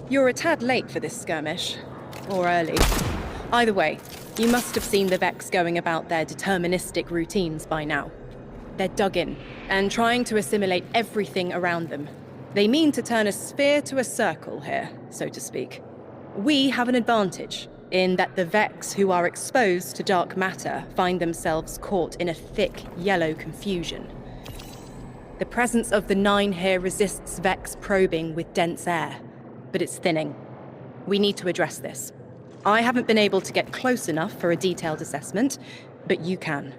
You're a tad late for this skirmish. Or early. Either way, you must have seen the Vex going about their deterministic routines by now. They're dug in, and trying to assimilate everything around them. They mean to turn a sphere to a circle here, so to speak. We have an advantage, in that the Vex who are exposed to dark matter find themselves caught in a thick, yellow confusion. The presence of the Nine here resists Vex probing with dense air, but it's thinning. We need to address this. I haven't been able to get close enough for a detailed assessment, but you can.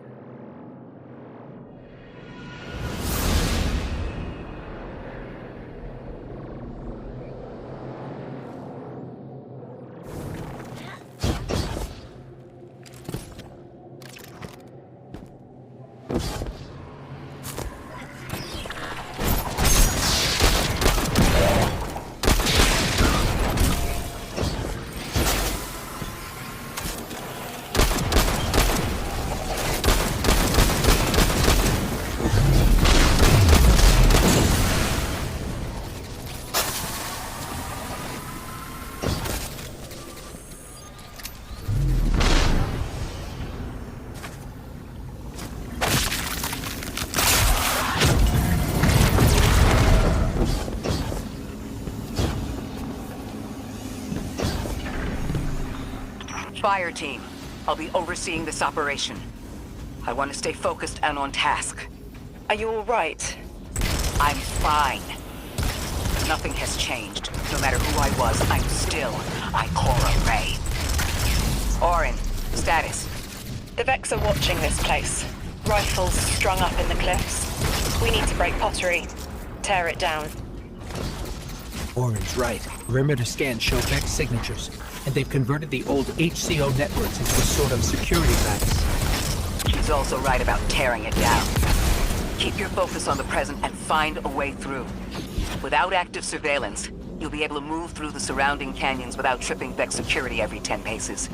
Fire team, I'll be overseeing this operation. I want to stay focused and on task. Are you all right? I'm fine. Nothing has changed. No matter who I was, I'm still Ikora Rey. Orin, status. The Vex are watching this place. Rifles strung up in the cliffs. We need to break pottery. Tear it down. Orin's right. Perimeter scans show Vex signatures, and they've converted the old HCO networks into a sort of security base. She's also right about tearing it down. Keep your focus on the present and find a way through. Without active surveillance, you'll be able to move through the surrounding canyons without tripping Vex security every 10 paces.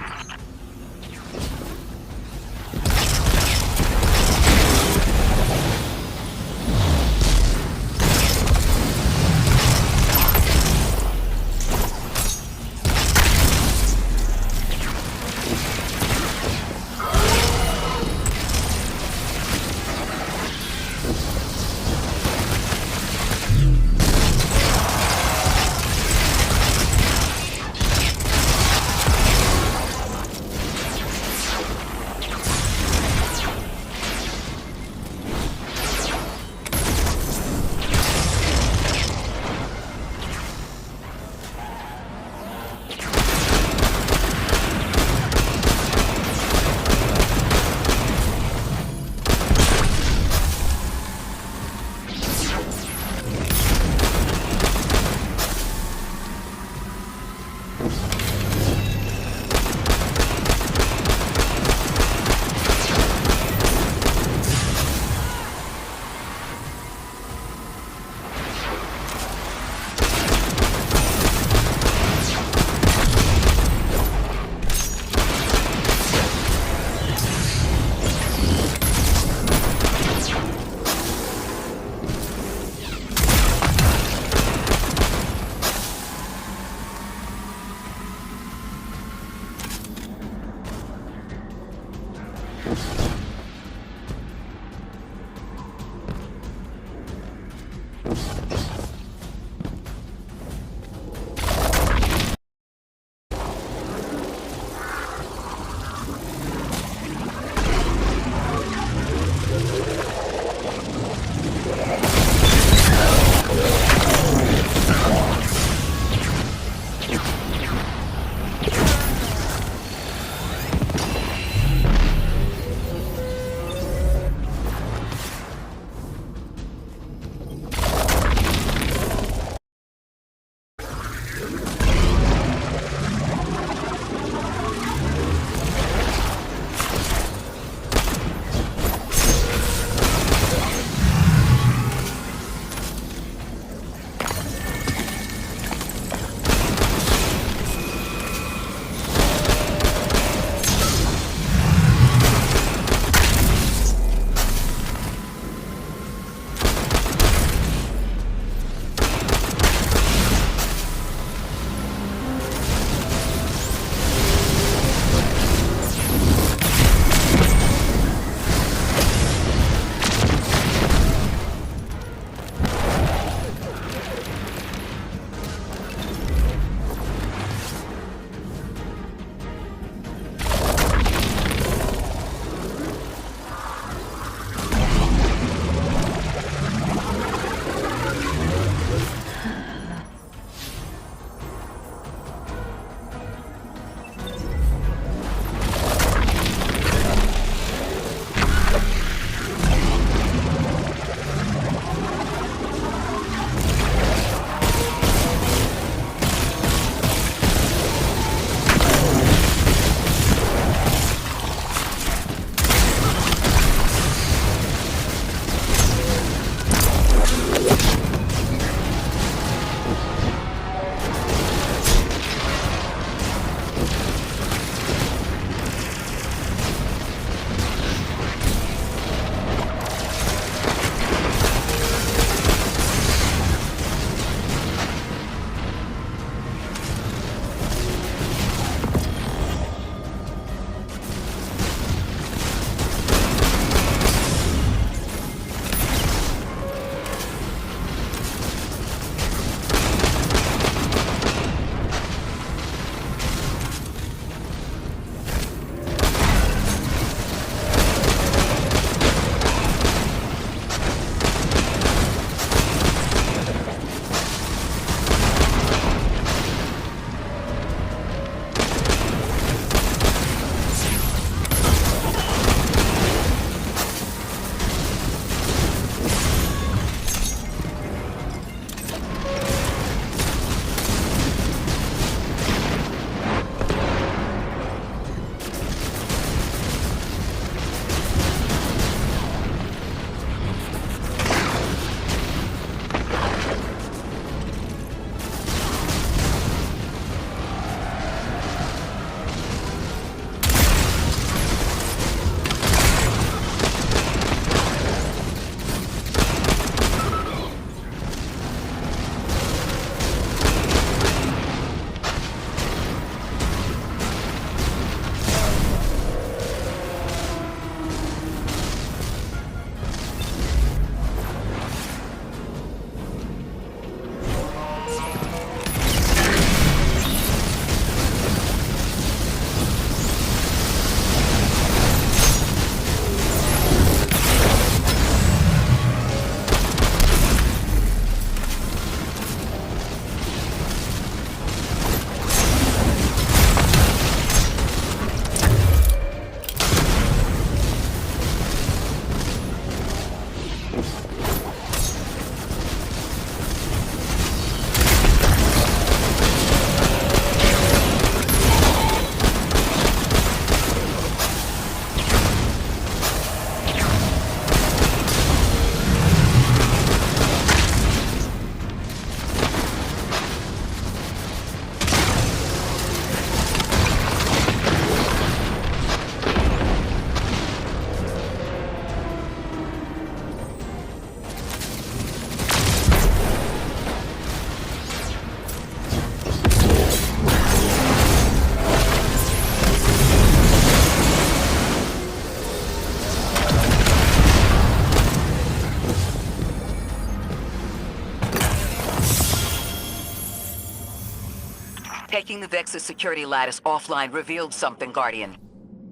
Taking the Vex's security lattice offline revealed something, Guardian.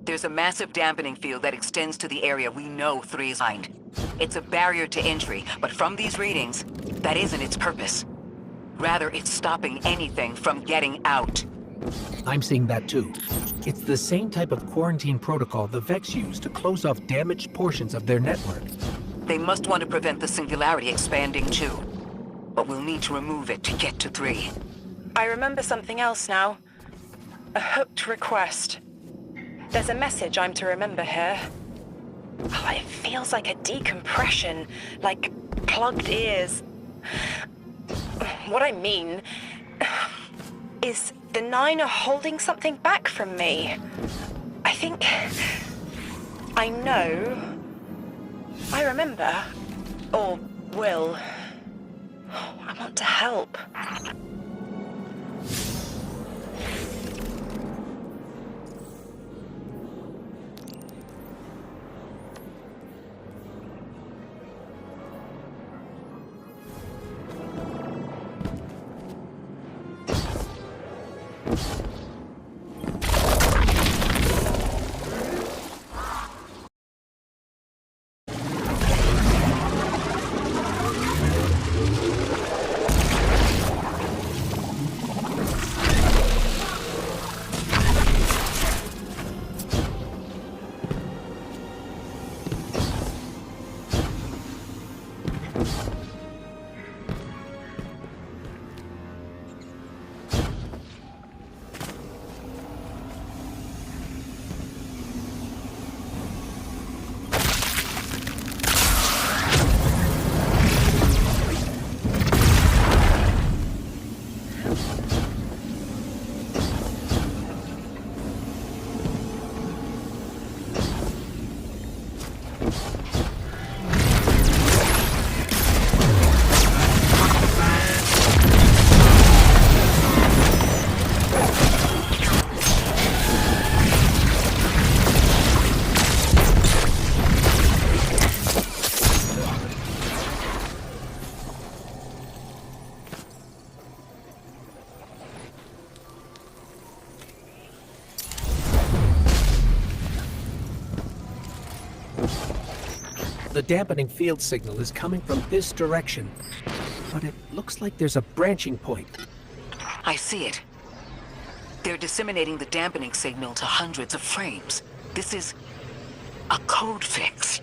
There's a massive dampening field that extends to the area we know 3 is behind. It's a barrier to entry, but from these readings, that isn't its purpose. Rather, it's stopping anything from getting out. I'm seeing that too. It's the same type of quarantine protocol the Vex use to close off damaged portions of their network. They must want to prevent the singularity expanding too. But we'll need to remove it to get to 3. I remember something else now. A hooked request. There's a message I'm to remember here. Oh, it feels like a decompression, like plugged ears. What I mean is the 9 are holding something back from me. I think I know. I remember. Or will. I want to help. The dampening field signal is coming from this direction, but it looks like there's a branching point. I see it. They're disseminating the dampening signal to hundreds of frames. This is a code fix.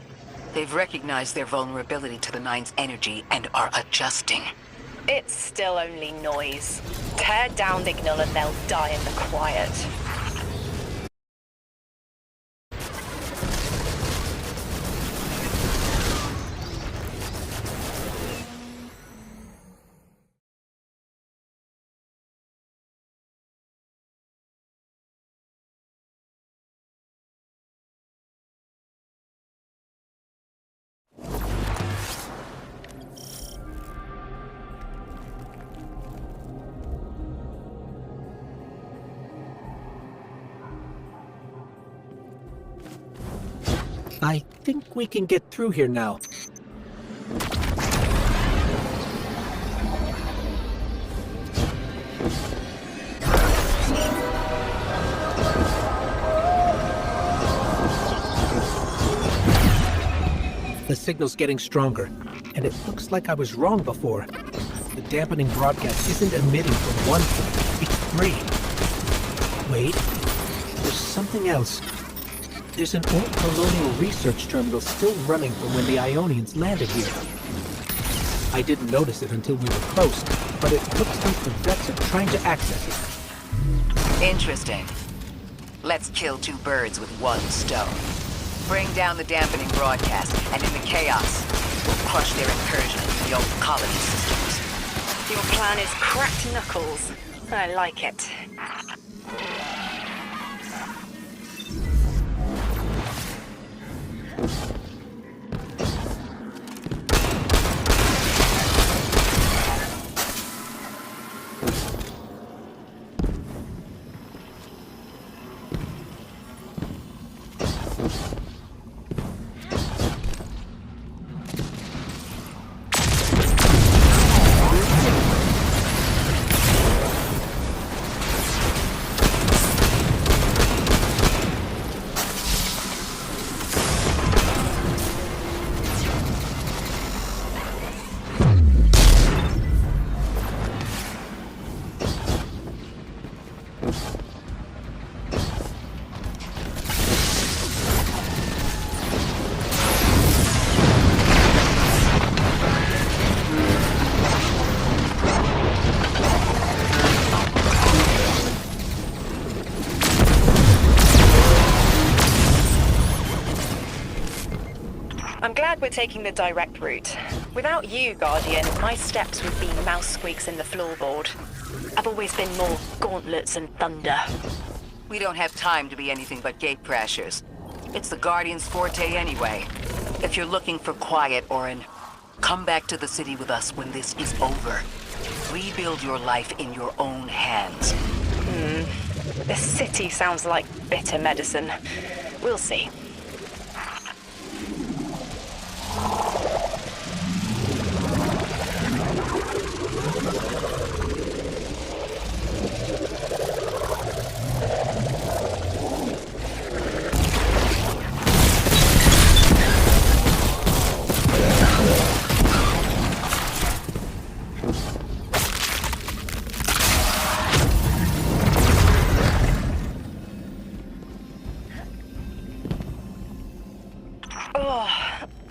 They've recognized their vulnerability to the 9's energy and are adjusting. It's still only noise. Tear down Ignal and they'll die in the quiet. I think we can get through here now. The signal's getting stronger, and it looks like I was wrong before. The dampening broadcast isn't emitting from one point, it's 3. Wait, there's something else. There's an old colonial research terminal still running from when the Ionians landed here. I didn't notice it until we were close, but it looks like the Vex are trying to access it. Interesting. Let's kill 2 birds with 1 stone. Bring down the dampening broadcast, and in the chaos, we'll crush their incursion into the old colony systems. Your plan is cracked knuckles. I like it. glad we're taking the direct route. Without you, Guardian, my steps would be mouse squeaks in the floorboard. I've always been more gauntlets and thunder. We don't have time to be anything but gate crashers. It's the Guardian's forte anyway. If you're looking for quiet, Orin, come back to the city with us when this is over. Rebuild your life in your own hands. The city sounds like bitter medicine. We'll see.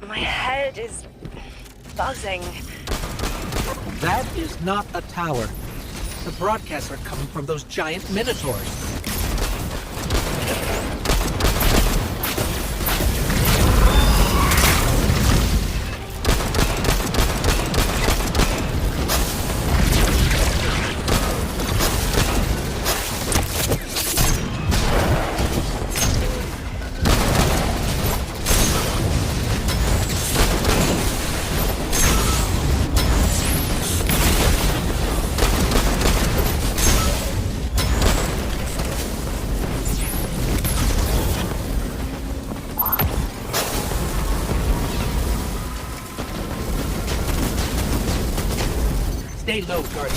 My head is buzzing. That is not a tower. The broadcasts are coming from those giant minotaurs. Stay low, Guardian.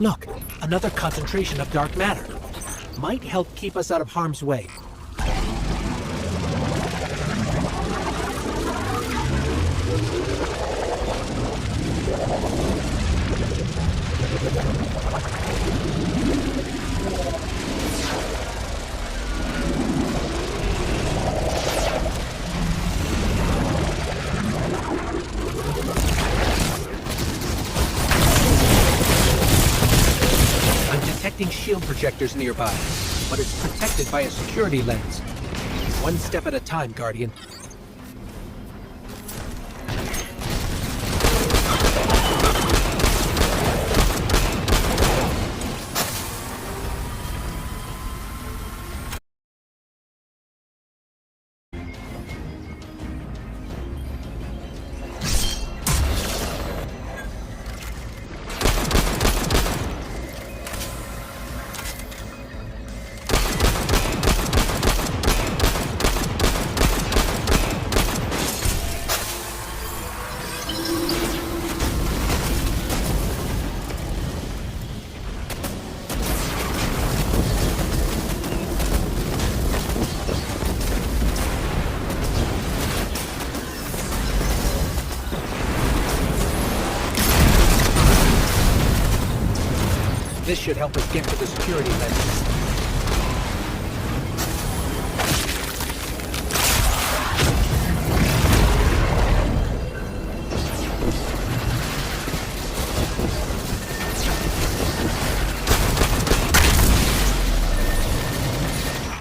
Look, another concentration of dark matter. Might help keep us out of harm's way. Shield projectors nearby, but it's protected by a security lens. One step at a time, Guardian. This should help us get to the security lens.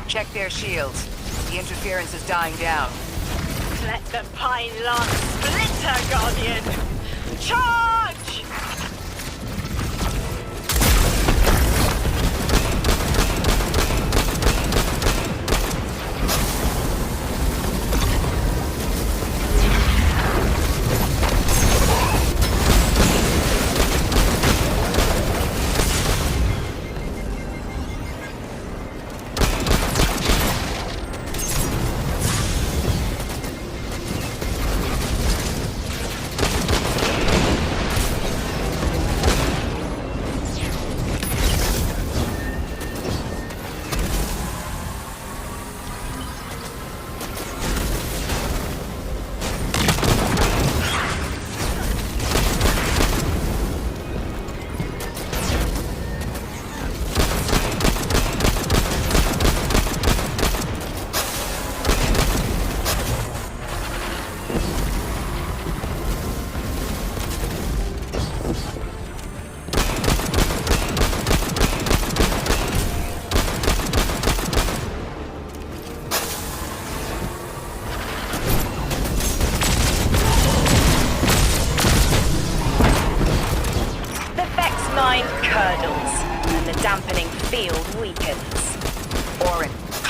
Check their shields. The interference is dying down. Let the pine lance splinter, Guardian! Charge!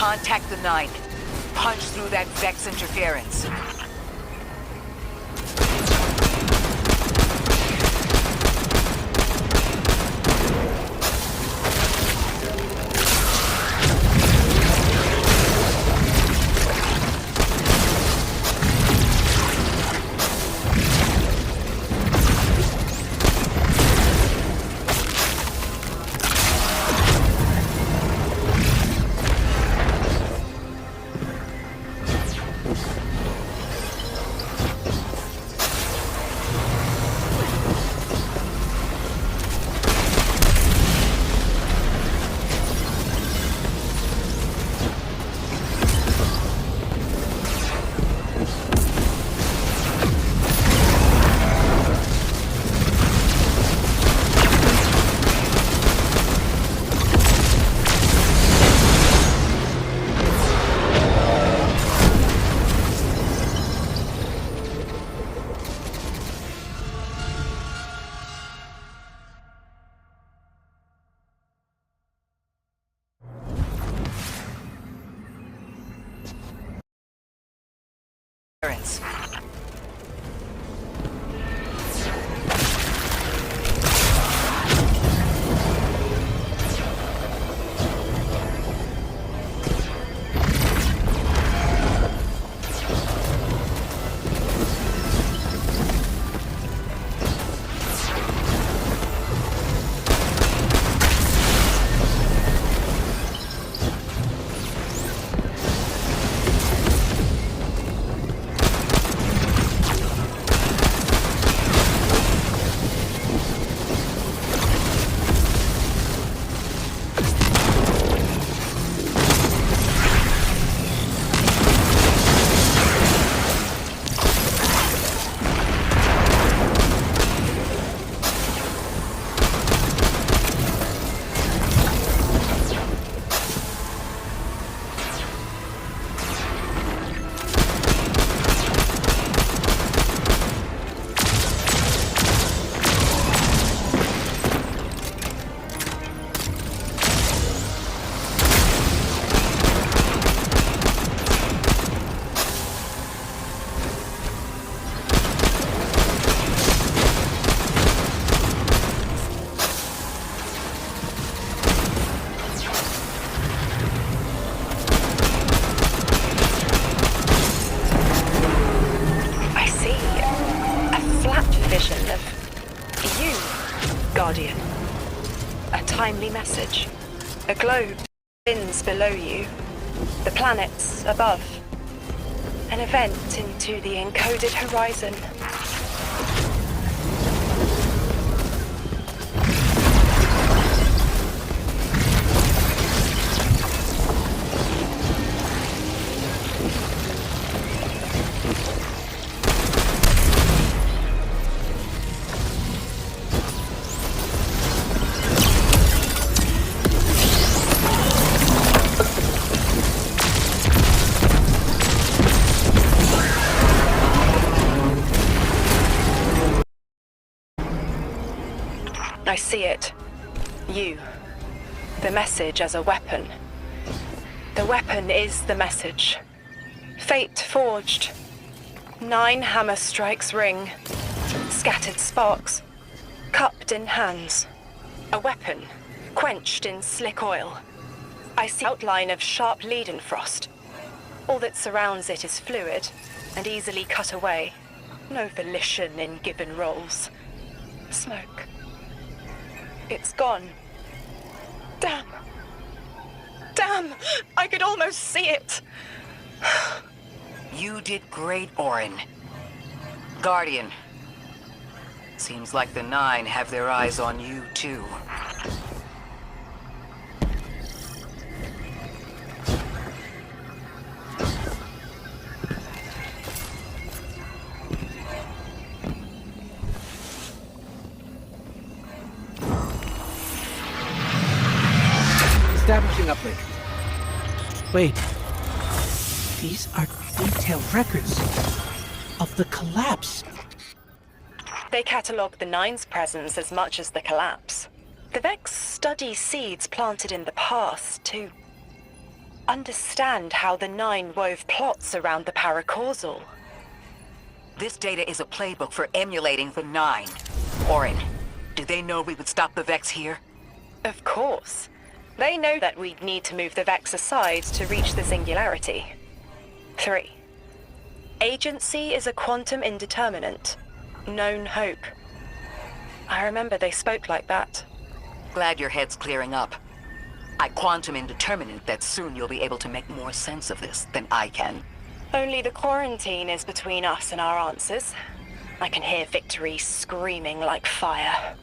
Contact the Nine. Punch through that Vex interference. Interference. Guardian. A timely message. A globe spins below you. The planets above. An event into the encoded horizon. I see it. You. The message as a weapon. The weapon is the message. Fate forged. 9 hammer strikes ring. Scattered sparks. Cupped in hands. A weapon. Quenched in slick oil. I see outline of sharp leaden frost. All that surrounds it is fluid and easily cut away. No volition in given roles. Smoke. It's gone. Damn. Damn! I could almost see it! You did great, Orin. Guardian. Seems like the Nine have their eyes on you, too. Establishing uplink. Wait. These are detailed records of the collapse. They catalogue the Nine's presence as much as the collapse. The Vex study seeds planted in the past to understand how the Nine wove plots around the paracausal. This data is a playbook for emulating the Nine. Orin, do they know we would stop the Vex here? Of course. They know that we'd need to move the Vex aside to reach the singularity. 3. Agency is a quantum indeterminate. Known hope. I remember they spoke like that. Glad your head's clearing up. I quantum indeterminate that soon you'll be able to make more sense of this than I can. Only the quarantine is between us and our answers. I can hear victory screaming like fire.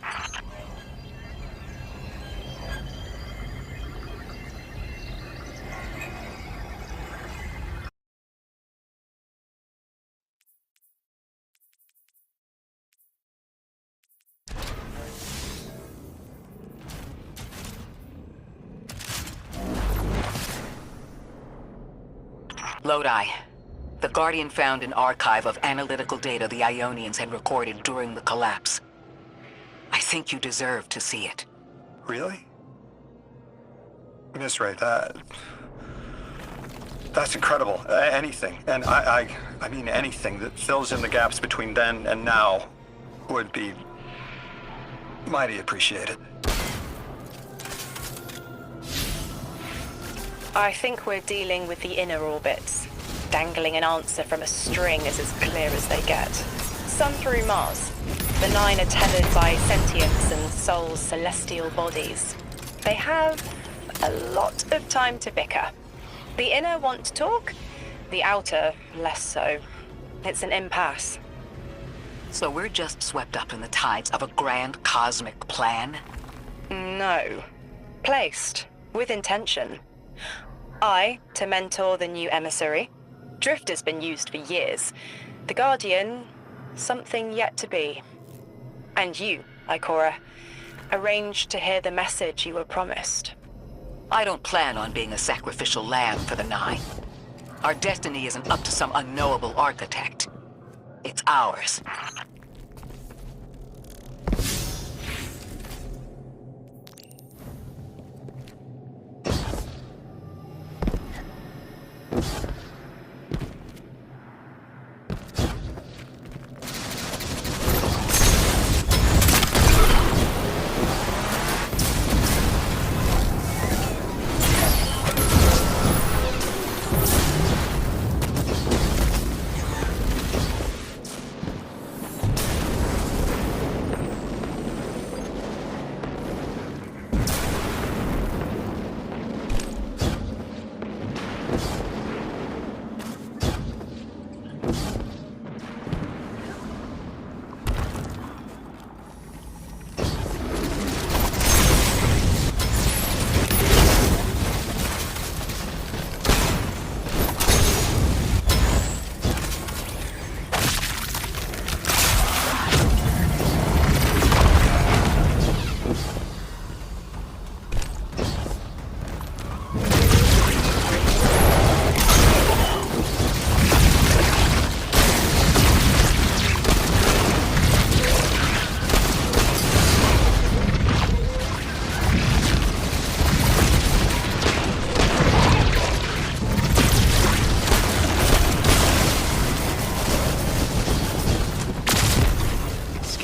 Lodi. The Guardian found an archive of analytical data the Ionians had recorded during the collapse. I think you deserve to see it. Really? Miss Ray, that's incredible. Anything, and I mean anything that fills in the gaps between then and now would be mighty appreciated. I think we're dealing with the inner orbits. Dangling an answer from a string is as clear as they get. Some through Mars. The Nine are tethered by sentience and Sol's celestial bodies. They have a lot of time to bicker. The inner want to talk, the outer less so. It's an impasse. So we're just swept up in the tides of a grand cosmic plan? No. Placed. With intention. I, to mentor the new emissary. Drifter's been used for years. The Guardian, something yet to be. And you, Ikora, arranged to hear the message you were promised. I don't plan on being a sacrificial lamb for the Nine. Our destiny isn't up to some unknowable architect. It's ours.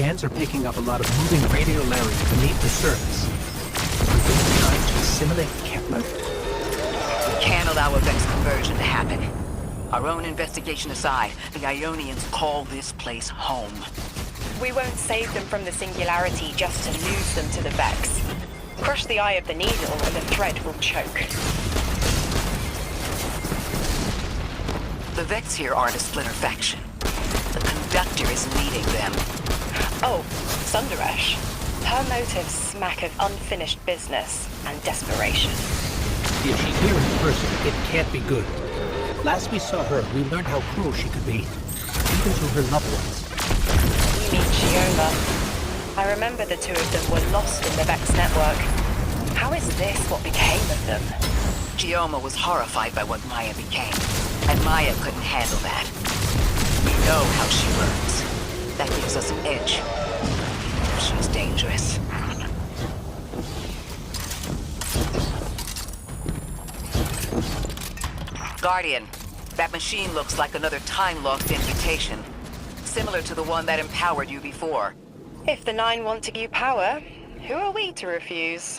Scans are picking up a lot of moving radiolarity beneath the surface. Are they trying to assimilate Kepler? We can't allow a Vex conversion to happen. Our own investigation aside, the Ionians call this place home. We won't save them from the singularity just to lose them to the Vex. Crush the eye of the needle and the thread will choke. The Vex here aren't a splinter faction. The conductor is leading them. Oh, Sundaresh. Her motives smack of unfinished business and desperation. If she's here in person, it can't be good. Last we saw her, we learned how cruel she could be, even to her loved ones. You mean Chioma. I remember the two of them were lost in the Vex network. How is this what became of them? Chioma was horrified by what Maya became, and Maya couldn't handle that. We know how she works. That gives us an edge. She's dangerous. Guardian, that machine looks like another time-locked invitation. Similar to the one that empowered you before. If the Nine want to give you power, who are we to refuse?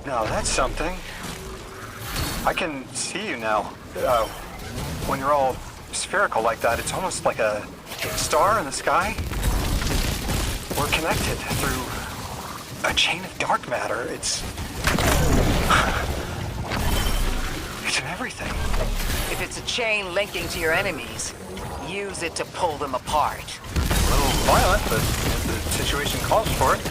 Now that's something. I can see you now. When you're all spherical like that, it's almost like a star in the sky. We're connected through a chain of dark matter. It's in everything. If it's a chain linking to your enemies, use it to pull them apart. A little violent, but if the situation calls for it.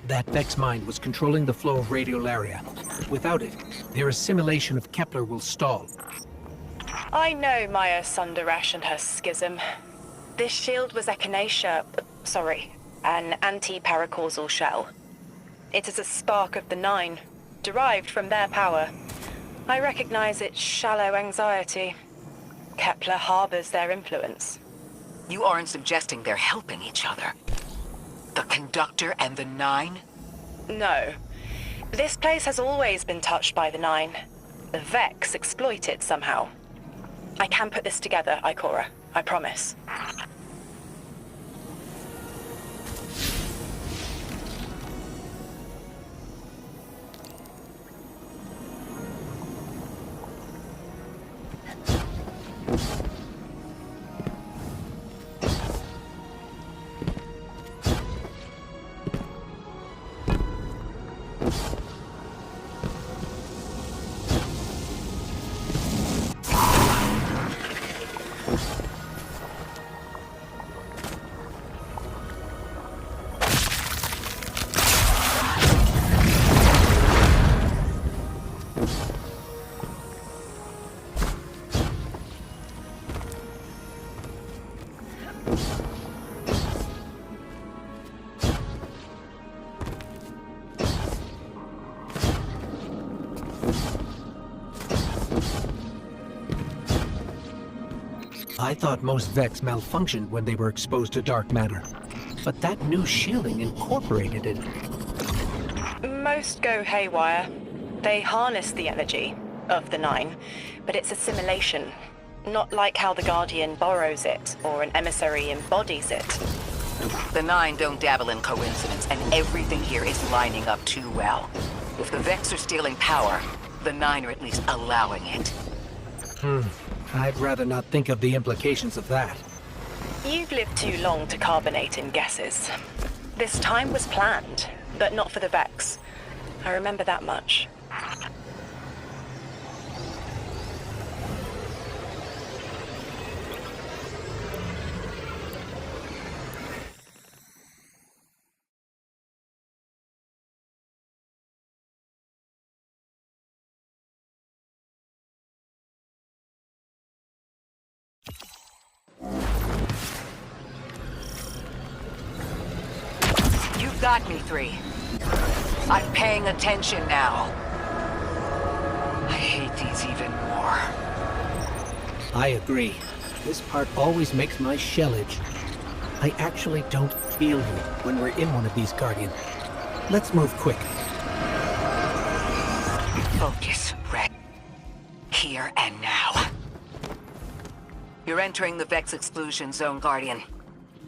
That Vex mind was controlling the flow of radiolaria. Without it, their assimilation of Kepler will stall. I know Maya Sundaresh and her schism. This shield was echinacea, an anti-paracausal shell. It is a spark of the Nine, derived from their power. I recognize its shallow anxiety. Kepler harbors their influence. You aren't suggesting they're helping each other? The Conductor and the Nine? No. This place has always been touched by the Nine. The Vex exploit it somehow. I can put this together, Ikora. I promise. I thought most Vex malfunctioned when they were exposed to dark matter. But that new shielding incorporated it. Most go haywire. They harness the energy of the Nine, but it's assimilation. Not like how the Guardian borrows it, or an emissary embodies it. The Nine don't dabble in coincidence, and everything here is lining up too well. If the Vex are stealing power, the Nine are at least allowing it. I'd rather not think of the implications of that. You've lived too long to carbonate in guesses. This time was planned, but not for the Vex. I remember that much. You've got me, 3. I'm paying attention now. I hate these even more. I agree. This part always makes my shell itch. I actually don't feel you when we're in one of these, Guardian. Let's move quick. Focus, Red. Here and now. You're entering the Vex exclusion zone, Guardian.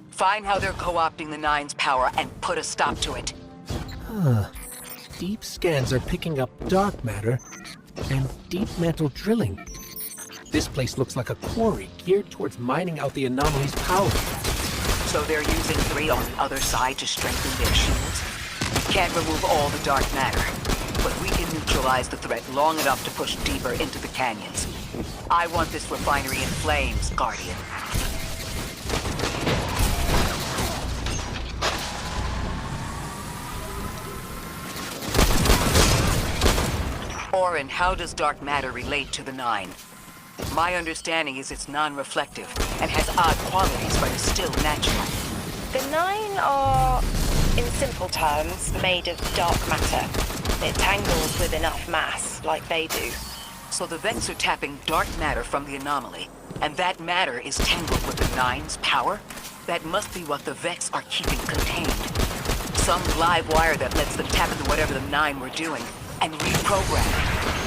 Find how they're co-opting the Nine's power and put a stop to it. Deep scans are picking up dark matter and deep mantle drilling. This place looks like a quarry geared towards mining out the anomaly's power. So they're using 3 on the other side to strengthen their shields? Can't remove all the dark matter, but we can neutralize the threat long enough to push deeper into the canyons. I want this refinery in flames, Guardian. Orin, how does dark matter relate to the Nine? My understanding is it's non-reflective and has odd qualities, but is still natural. The Nine are, in simple terms, made of dark matter. It tangles with enough mass, like they do. So the Vex are tapping dark matter from the anomaly, and that matter is tangled with the Nine's power? That must be what the Vex are keeping contained. Some live wire that lets them tap into whatever the Nine were doing and reprogram it.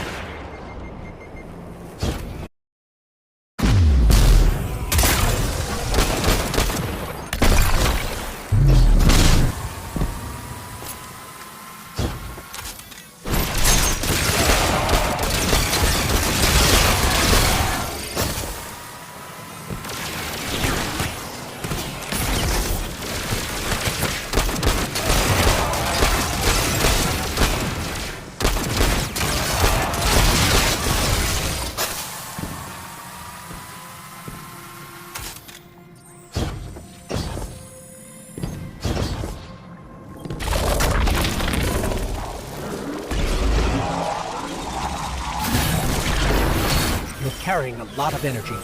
carrying a lot of energy.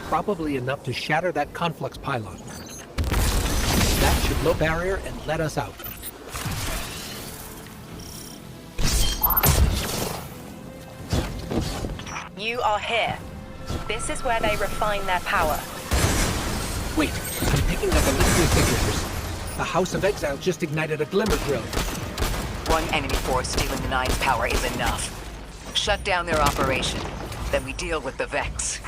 Probably enough to shatter that conflux pylon. That should low barrier and let us out. You are here. This is where they refine their power. Wait, I'm picking up electrical signatures. The House of Exile just ignited a glimmer drill. One enemy force stealing the Nine's power is enough. Shut down their operation. Then we deal with the Vex.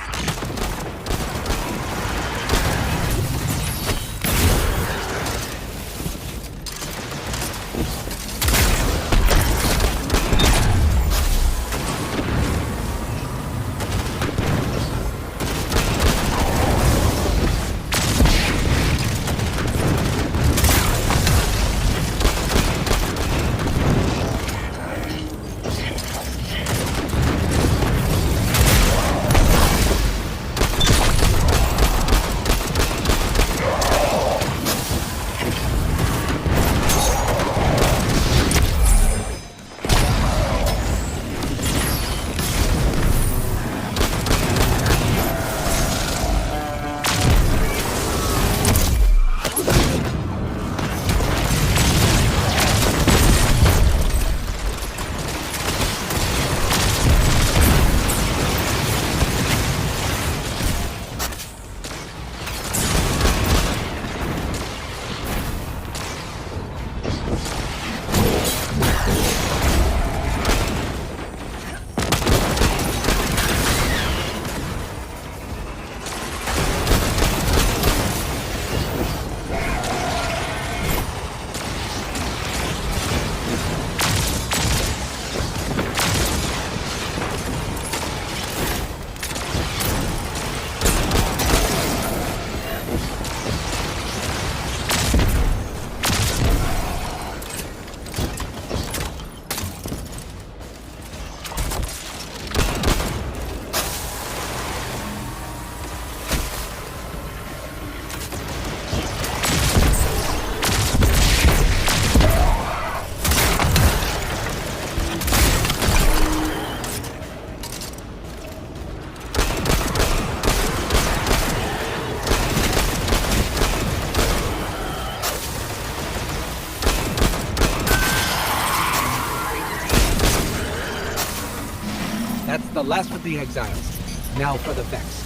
That's the last of the Exiles. Now for the Vex.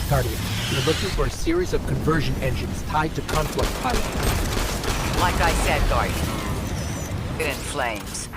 Guardian, you're looking for a series of conversion engines tied to conflux pylon. Like I said, Guardian. It in flames.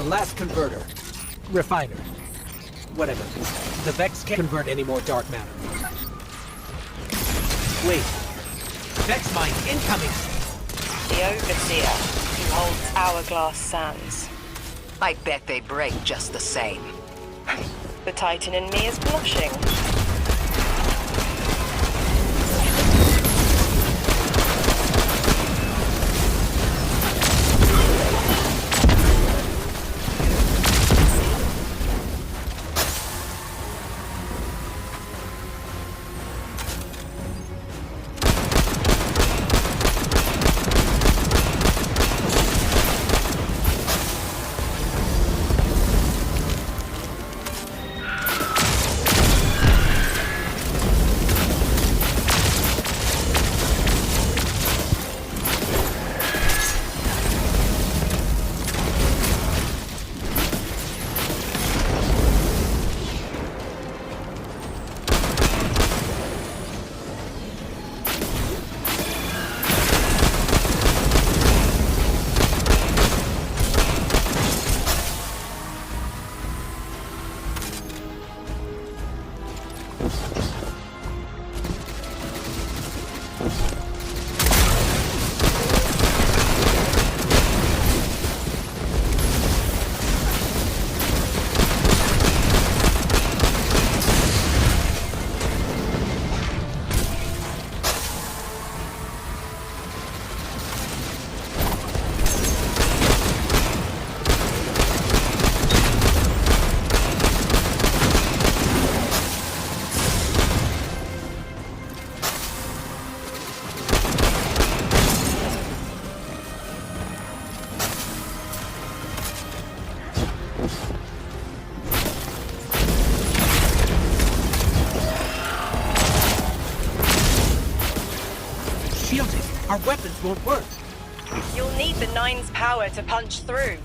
last converter. Refiner. Whatever. The Vex can't convert any more dark matter. Wait. Vex mine incoming! The Overseer, who holds Hourglass Sands. I bet they break just the same. The Titan in me is blushing. Shielded. Our weapons won't work. You'll need the Nine's power to punch through.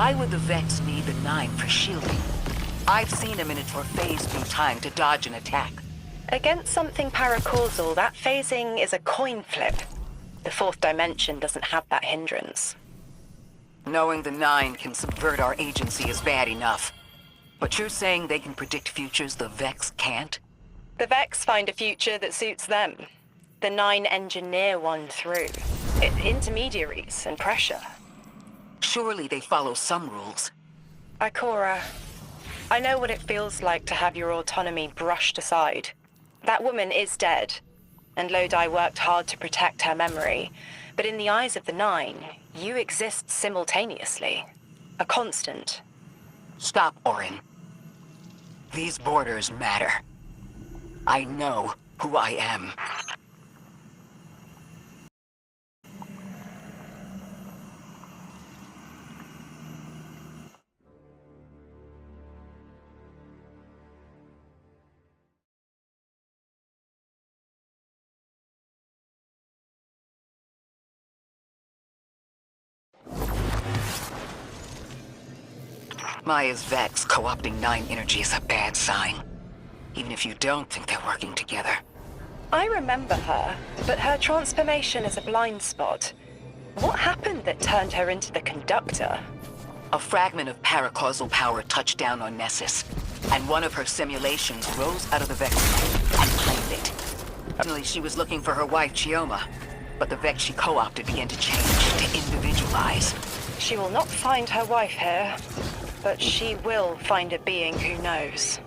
Why would the Vex need the Nine for shielding? I've seen a Minotaur phase through time to dodge an attack. Against something paracausal, that phasing is a coin flip. The fourth dimension doesn't have that hindrance. Knowing the Nine can subvert our agency is bad enough. But you're saying they can predict futures the Vex can't? The Vex find a future that suits them. The Nine engineer one through. Intermediaries and pressure. Surely they follow some rules. Ikora, I know what it feels like to have your autonomy brushed aside. That woman is dead, and Lodi worked hard to protect her memory. But in the eyes of the Nine, you exist simultaneously. A constant. Stop, Orin. These borders matter. I know who I am. Maya's Vex co-opting Nine energy is a bad sign. Even if you don't think they're working together. I remember her, but her transformation is a blind spot. What happened that turned her into the Conductor? A fragment of paracausal power touched down on Nessus, and one of her simulations rose out of the Vex and claimed it. Originally, she was looking for her wife, Chioma, but the Vex she co-opted began to change, to individualize. She will not find her wife here, but she will find a being who knows.